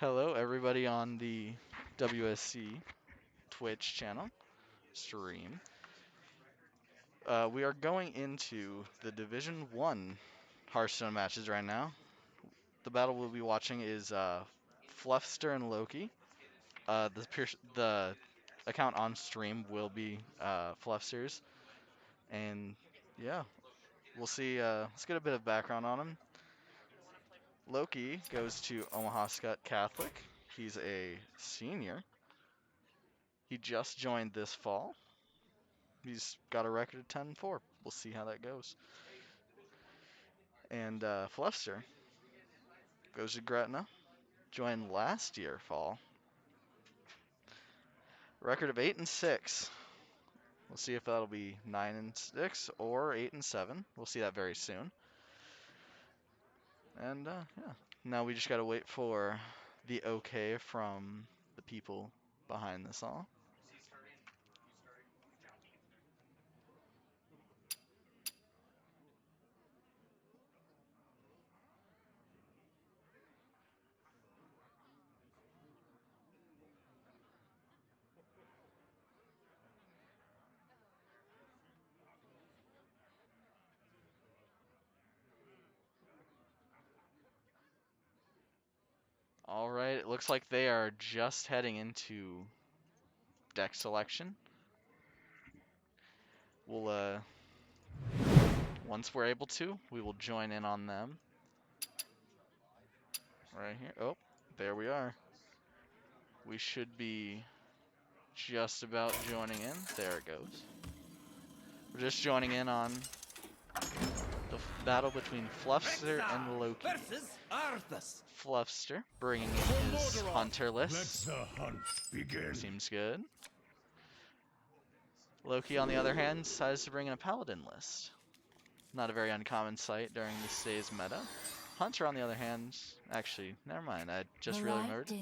Hello, everybody on the WSC Twitch channel stream. We are going into the Division 1 Hearthstone matches right now. The battle we'll be watching is Flufster and Loki. The account on stream will be Flufster's. And yeah, we'll see. Let's get a bit of background on him. Loki goes to Omaha Skutt Catholic. He's a senior. He just joined this fall. He's got a record of 10-4. We'll see how that goes. And Flufster goes to Gretna. Joined last year fall. Record of 8-6. We'll see if that'll be 9-6 or 8-7. We'll see that very soon. And yeah, now we just gotta wait for the okay from the people behind this all. All right, it looks like they are just heading into deck selection. We'll once we're able to, we will join in on them. Right here. Oh, there we are. We should be just about joining in. There it goes. We're just joining in on the battle between Flufster and Loki. Flufster bringing in his hunter list. Let the hunt begin. Seems good. Loki, on the other hand, decides to bring in a paladin list. Not a very uncommon sight during this day's meta. Hunter, on the other hand, actually, never mind. I just really remembered.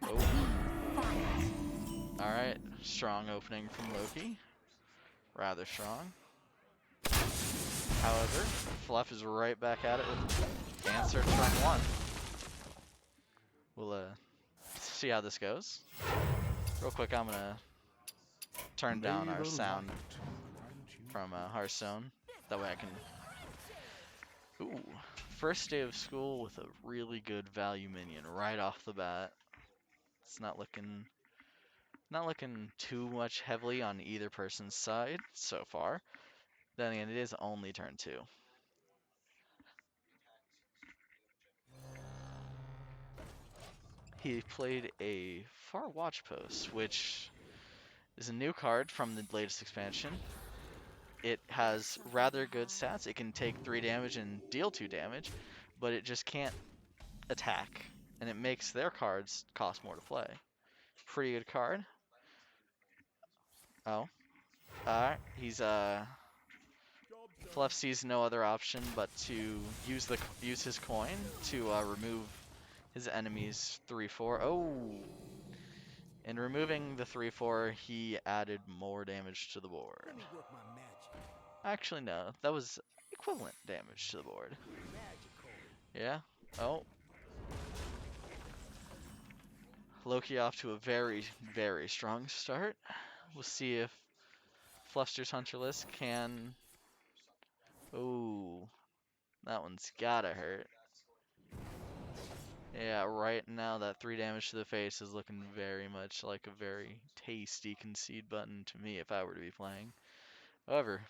Oh. Alright, strong opening from Loki. Rather strong. However, Fluff is right back at it with answer turn 1. We'll see how this goes. Real quick, I'm gonna turn down our sound from Hearthstone. That way I can... Ooh, first day of school with a really good value minion right off the bat. It's not looking too much heavily on either person's side so far. Then again, it is only turn 2. He played a Far Watch Post, which is a new card from the latest expansion. It has rather good stats. It can take 3 damage and deal 2 damage, but it just can't attack, and it makes their cards cost more to play. Pretty good card. Oh. Alright, he's Fluff sees no other option but to use his coin to remove his enemy's 3/4. Oh! In removing the 3/4, he added more damage to the board. Actually, no. That was equivalent damage to the board. Yeah. Oh. Loki off to a very, very strong start. We'll see if Fluster's Hunter list can... Ooh. That one's gotta hurt. Yeah, right now that 3 damage to the face is looking very much like a very tasty concede button to me if I were to be playing. However,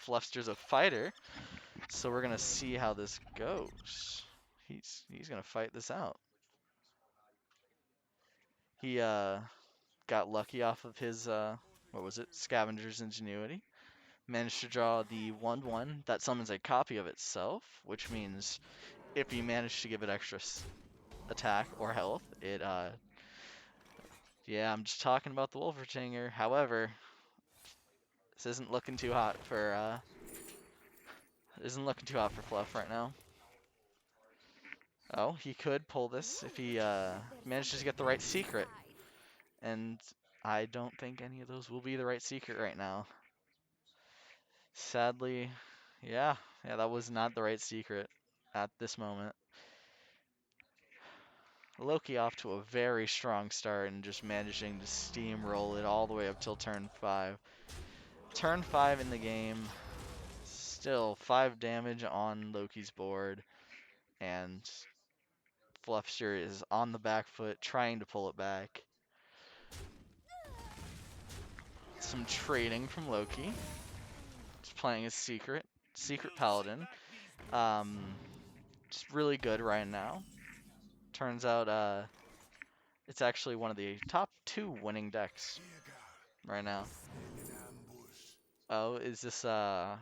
Fluster's a fighter, so we're gonna see how this goes. He's gonna fight this out. He got lucky off of his what was it? Scavenger's Ingenuity. Managed to draw the 1/1 that summons a copy of itself, which means if you manage to give it extra attack or health, it yeah, I'm just talking about the Wolvertinger. However, this isn't looking too hot for Fluff right now. Oh, he could pull this if he manages to get the right secret. And I don't think any of those will be the right secret right now. Sadly, yeah, that was not the right secret at this moment. Loki off to a very strong start and just managing to steamroll it all the way up till turn 5. Turn 5 in the game, still 5 damage on Loki's board, and Flufster is on the back foot trying to pull it back. Some trading from Loki. Just playing his secret paladin. Just really good right now. Turns out it's actually one of the top 2 winning decks right now. Oh, is this I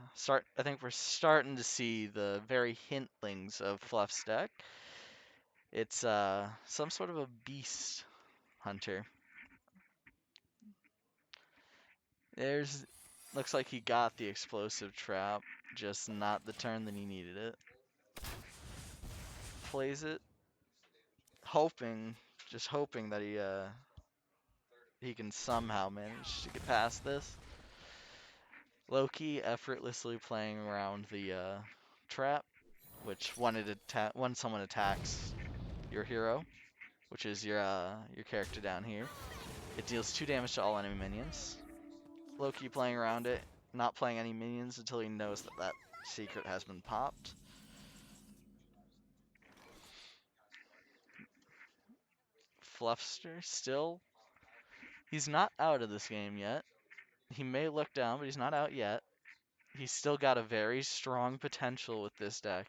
think we're starting to see the very hintlings of Fluff's deck. It's some sort of a beast hunter. Looks like he got the explosive trap, just not the turn that he needed it. Plays it, just hoping that he can somehow manage to get past this. Loki effortlessly playing around the trap, which when someone attacks your hero, which is your character down here, it deals 2 damage to all enemy minions. Loki playing around it, not playing any minions until he knows that that secret has been popped. Flufster still, he's not out of this game yet. He may look down, but he's not out yet. He's still got a very strong potential with this deck.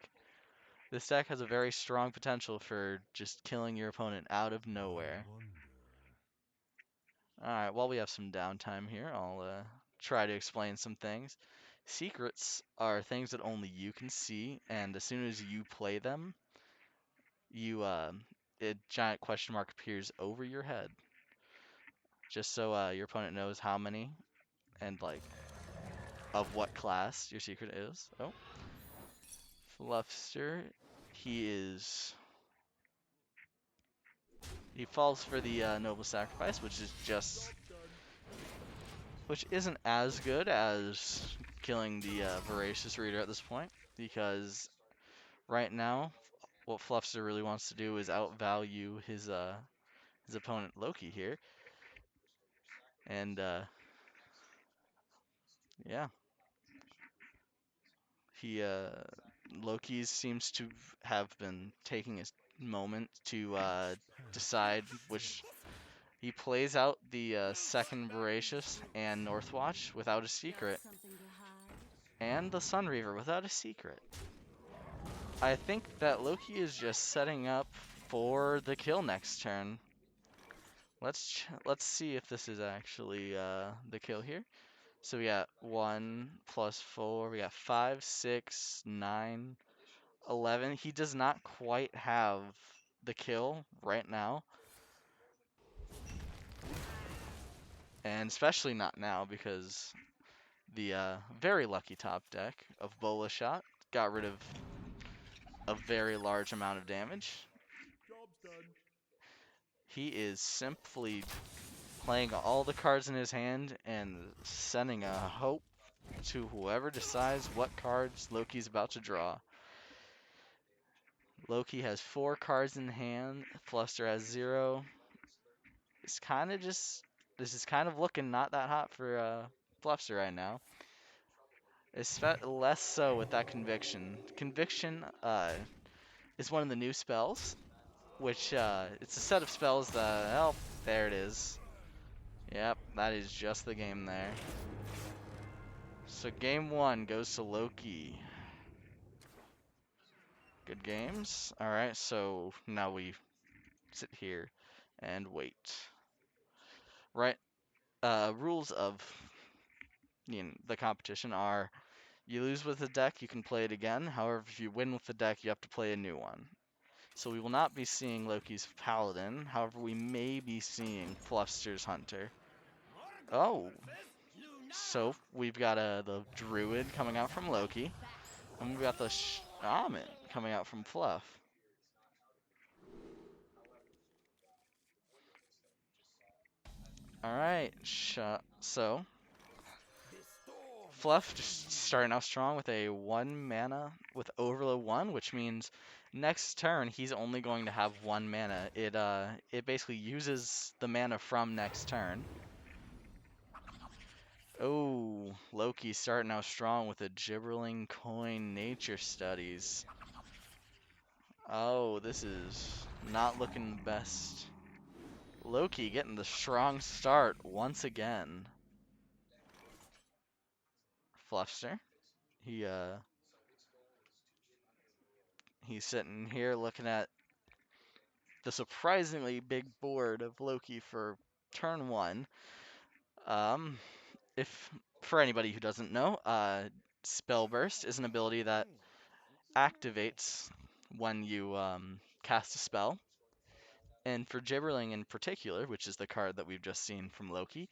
This deck has a very strong potential for just killing your opponent out of nowhere. Alright, while we have some downtime here, I'll try to explain some things. Secrets are things that only you can see, and as soon as you play them, a giant question mark appears over your head. Just so your opponent knows how many and like of what class your secret is. Oh. Flufster, he falls for the noble sacrifice, which isn't as good as killing the voracious reader at this point, because right now what Flufster really wants to do is outvalue his opponent Loki here, and yeah, he Loki seems to have been taking his moment to decide which. He plays out the second Voracious and Northwatch without a secret, and the Sun Reaver without a secret. I think that Loki is just setting up for the kill next turn. Let's see if this is actually the kill here. So we got 1 plus 4, we got 5, 6, 9, 11. He does not quite have the kill right now. And especially not now, because the very lucky top deck of Bola Shot got rid of a very large amount of damage. Job's done. He is simply playing all the cards in his hand and sending a hope to whoever decides what cards Loki's about to draw. Loki has 4 cards in hand, Fluster has 0. This is kind of looking not that hot for Fluster right now. Less so with that Conviction. Conviction is one of the new spells, which it's a set of spells that, oh, there it is. Yep, that is just the game there. So game 1 goes to Loki. Good games. Alright, so now we sit here and wait. Right, rules of the competition are: you lose with a deck, you can play it again. However, if you win with the deck, you have to play a new one. So we will not be seeing Loki's Paladin. However, we may be seeing Fluster's Hunter. Oh, so we've got the Druid coming out from Loki, and we've got the Shaman coming out from Fluff. All right, so Fluff just starting out strong with a 1 mana with Overload 1, which means next turn he's only going to have 1 mana. It basically uses the mana from next turn. Oh, Loki starting out strong with a Gibberling Coin Nature Studies. Oh, this is not looking the best. Loki getting the strong start once again. Flufster. He he's sitting here looking at the surprisingly big board of Loki for turn 1. Um, if for anybody who doesn't know, Spell Burst is an ability that activates when you cast a spell. And for Gibberling in particular, which is the card that we've just seen from Loki,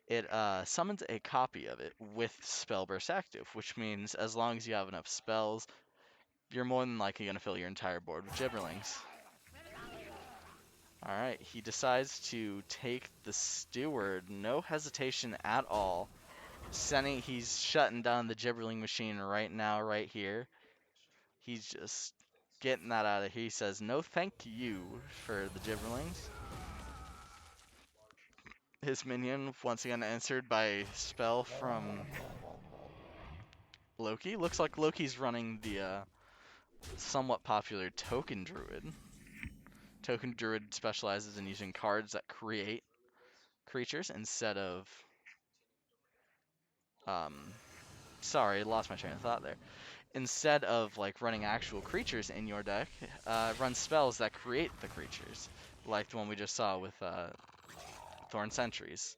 it summons a copy of it with Spell Burst active, which means as long as you have enough spells, you're more than likely going to fill your entire board with Gibberlings. Alright, he decides to take the Steward, no hesitation at all. He's shutting down the Gibberling machine right now, right here. He's just getting that out of here. He says, no thank you for the Gibberlings. His minion, once again answered by a spell from Loki. Looks like Loki's running the somewhat popular Token Druid. Token Druid specializes in using cards that create creatures instead of... sorry, lost my train of thought there. Instead of like running actual creatures in your deck, run spells that create the creatures, like the one we just saw with Thorn Sentries,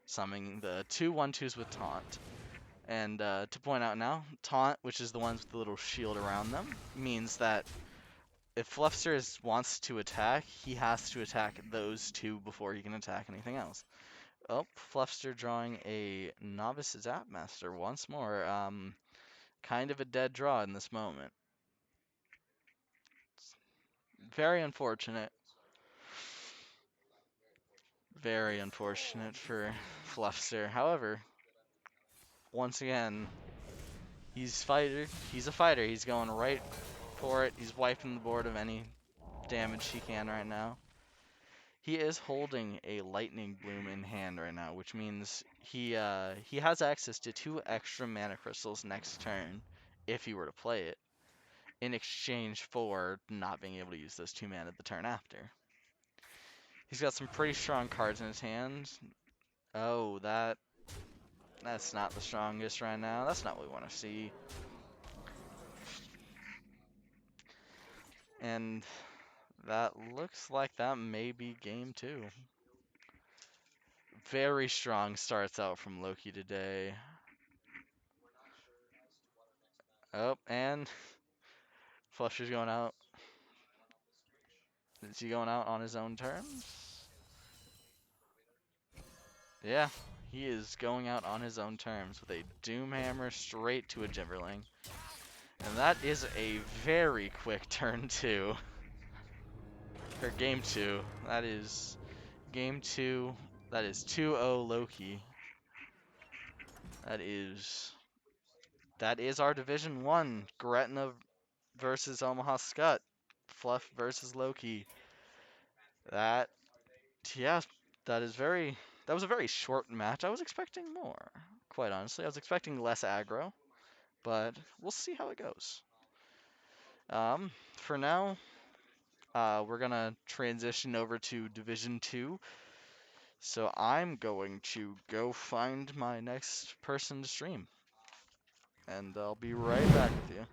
summoning the 2/1/2s with Taunt. And to point out now, Taunt, which is the ones with the little shield around them, means that if Flufster wants to attack, he has to attack those two before he can attack anything else. Oh, Flufster drawing a Novice Zapmaster once more. Kind of a dead draw in this moment. Very unfortunate. Very unfortunate for Flufster. However, once again, he's a fighter. He's going right for it. He's wiping the board of any damage he can right now. He is holding a Lightning Bloom in hand right now, which means he has access to 2 extra mana crystals next turn if he were to play it, in exchange for not being able to use those 2 mana the turn after. He's got some pretty strong cards in his hand. Oh, that's not the strongest right now. That's not what we want to see. And that looks like that may be game 2. Very strong starts out from Loki today. Oh, and Flusher's going out. Is he going out on his own terms? Yeah, he is going out on his own terms with a Doomhammer straight to a Gibberling. And that is a very quick turn 2. Or game 2. That is game 2. That is 2-0 Loki. That is our Division 1. Gretna versus Omaha Skutt. Fluff versus Loki. Yeah, that was a very short match. I was expecting more, quite honestly. I was expecting less aggro, but we'll see how it goes. For now, we're gonna transition over to Division 2. So I'm going to go find my next person to stream. And I'll be right back with you.